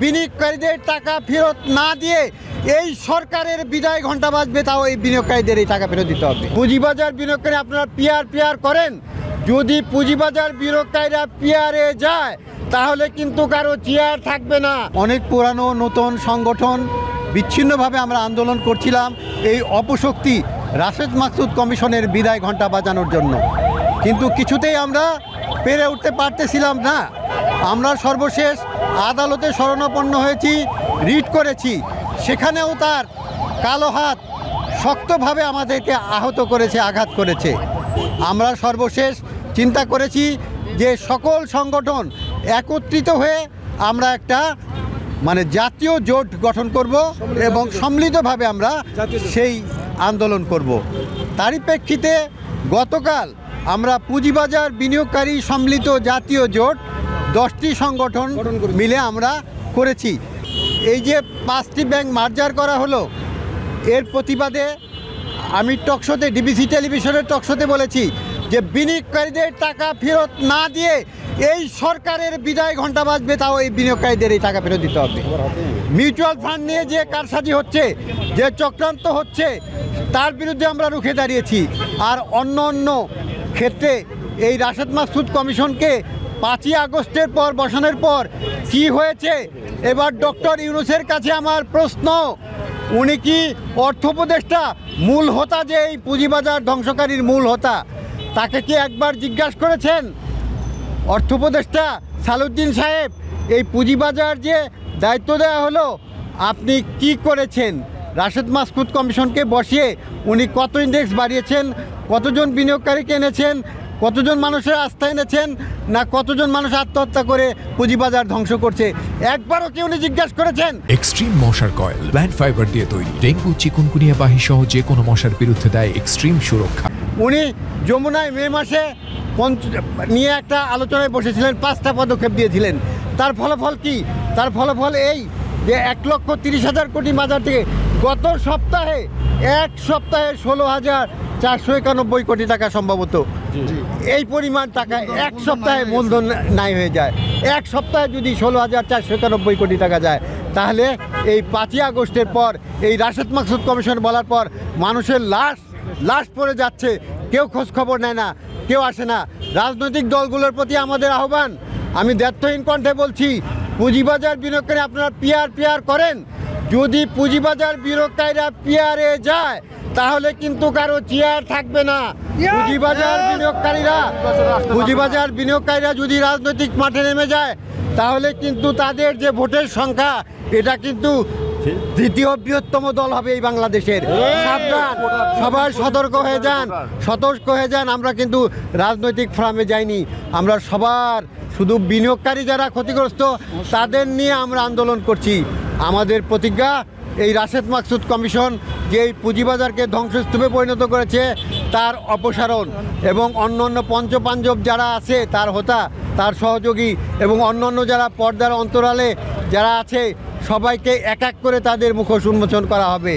বিনিয়োগকারীদের টাকা ফেরত না দিয়ে এই সরকারের বিদায় ঘন্টা বাজবে, তাও এই বিনিয়োগকারীদের এই টাকা ফেরত দিতে হবে। পুঁজিবাজার বিনিয়োগকারী আপনারা পিআর করেন, যদি পুঁজিবাজার বিনিয়োগকারীরা পিআরে যায় তাহলে কিন্তু কারো চেয়ার থাকবে না। অনেক পুরানো নতুন সংগঠন বিচ্ছিন্নভাবে আমরা আন্দোলন করছিলাম এই অপশক্তি রাশেদ মাকসুদ কমিশনের বিদায় ঘণ্টা বাজানোর জন্য, কিন্তু কিছুতেই আমরা পেরে উঠতে পারতেছিলাম না। আমরা সর্বশেষ আদালতে শরণাপন্ন হয়েছি, রিট করেছি, সেখানেও তার কালো হাত শক্তভাবে আমাদেরকে আহত করেছে, আঘাত করেছে। আমরা সর্বশেষ চিন্তা করেছি যে সকল সংগঠন একত্রিত হয়ে আমরা একটা জাতীয় জোট গঠন করব এবং সম্মিলিতভাবে আমরা সেই আন্দোলন করব। তারই প্রেক্ষিতে গতকাল আমরা পুঁজিবাজার বিনিয়োগকারী সম্মিলিত জাতীয় জোট 10টি সংগঠন মিলে আমরা করেছি। এই যে 5টি ব্যাংক মার্জার করা হলো, এর প্রতিবাদে আমি টকশোতে, ডিবিসি টেলিভিশনের টকশোতে বলেছি যে বিনিয়োগকারীদের টাকা ফেরত না দিয়ে এই সরকারের বিদায় ঘণ্টা বাজবে, তাও এই বিনিয়োগকারীদের এই টাকা ফেরত দিতে হবে। মিউচুয়াল ফান্ড নিয়ে যে কারসাজি হচ্ছে, যে চক্রান্ত হচ্ছে, তার বিরুদ্ধে আমরা রুখে দাঁড়িয়েছি। আর অন্য ক্ষেত্রে এই রাশেদ মাকসুদ কমিশনকে 5ই আগস্টের পর বসানোর পর কি হয়েছে, এবার ডক্টর ইউনূসের কাছে আমার প্রশ্ন, উনি কি অর্থ উপদেষ্টা, মূল হোতা, যে এই পুঁজিবাজার ধ্বংসকারীর মূল হোতা, তাকে কি একবার জিজ্ঞাসা করেছেন? অর্থ উপদেষ্টা সালাউদ্দিন সাহেব, এই পুঁজিবাজার যে দায়িত্ব দেওয়া হলো, আপনি কি করেছেন? রাশেদ মাকসুদ কমিশনকে বসিয়ে উনি কত ইন্ডেক্স বাড়িয়েছেন, কতজন বিনিয়োগকারীকে এনেছেন, কতজন মানুষের আস্থা এনেছেন, না কতজন মানুষ আত্মহত্যা করে পুঁজিবাজার ধ্বংস করছে, একবারও কি উনি জিজ্ঞাসা করেছেন? এক্সট্রিম মশার কয়েল প্ল্যান্ট ফাইবার দিয়ে তৈরি, ডেঙ্গু, চিকুনগুনিয়া বাহি সহ যে কোনো মশার বিরুদ্ধে দেয় এক্সট্রিম সুরক্ষা। উনি যমুনায় মে মাসে নিয়ে একটা আলোচনায় বসেছিলেন, 5টা পদক্ষেপ দিয়েছিলেন। তার ফলাফল কি? তার ফলাফল এই যে 1,30,000 কোটি বাজার থেকে গত সপ্তাহে 16,491 কোটি টাকা সম্ভবত, এই পরিমাণ টাকা এক সপ্তাহে মূলধন নাই হয়ে যায়। এক সপ্তাহে যদি 16,491 কোটি টাকা যায়, তাহলে এই 5ই আগস্টের পর এই রাশেদ মাকসুদ কমিশন বলার পর মানুষের লাশ পড়ে যাচ্ছে, কেউ খোঁজ খবর নেয় না, কেউ আসে না। রাজনৈতিক দলগুলোর প্রতি আমাদের আহ্বান, আমি দ্ব্যর্থহীন কণ্ঠে বলছি, পুঁজিবাজার বিনিয়োগকারী আপনারা পিআর করেন, যদি পুঁজিবাজার বিনিয়োগকারীরা পিআরে যায় তাহলে কিন্তু কারো চেয়ার থাকবে না। পুঁজিবাজার বিনিয়োগকারীরা যদি রাজনৈতিক মাঠে নেমে যায় তাহলে কিন্তু তাদের যে ভোটের সংখ্যা, এটা কিন্তু দ্বিতীয় বৃহত্তম দল হবে এই বাংলাদেশের। সাবধান, সবাই সতর্ক হয়ে যান। আমরা কিন্তু রাজনৈতিক ফোরামে যাইনি, আমরা সবার, শুধু বিনিয়োগকারী যারা ক্ষতিগ্রস্ত তাদের নিয়ে আমরা আন্দোলন করছি। আমাদের প্রতিজ্ঞা, এই রাশেদ মাকসুদ কমিশন যে এই পুঁজিবাজারকে ধ্বংসস্তূপে পরিণত করেছে তার অপসারণ, এবং অন্য পঞ্চপাঞ্জব যারা আছে, তার হোতা, তার সহযোগী এবং অন্য যারা পর্দার অন্তরালে যারা আছে, সবাইকে এক এক করে তাদের মুখোশ উন্মোচন করা হবে।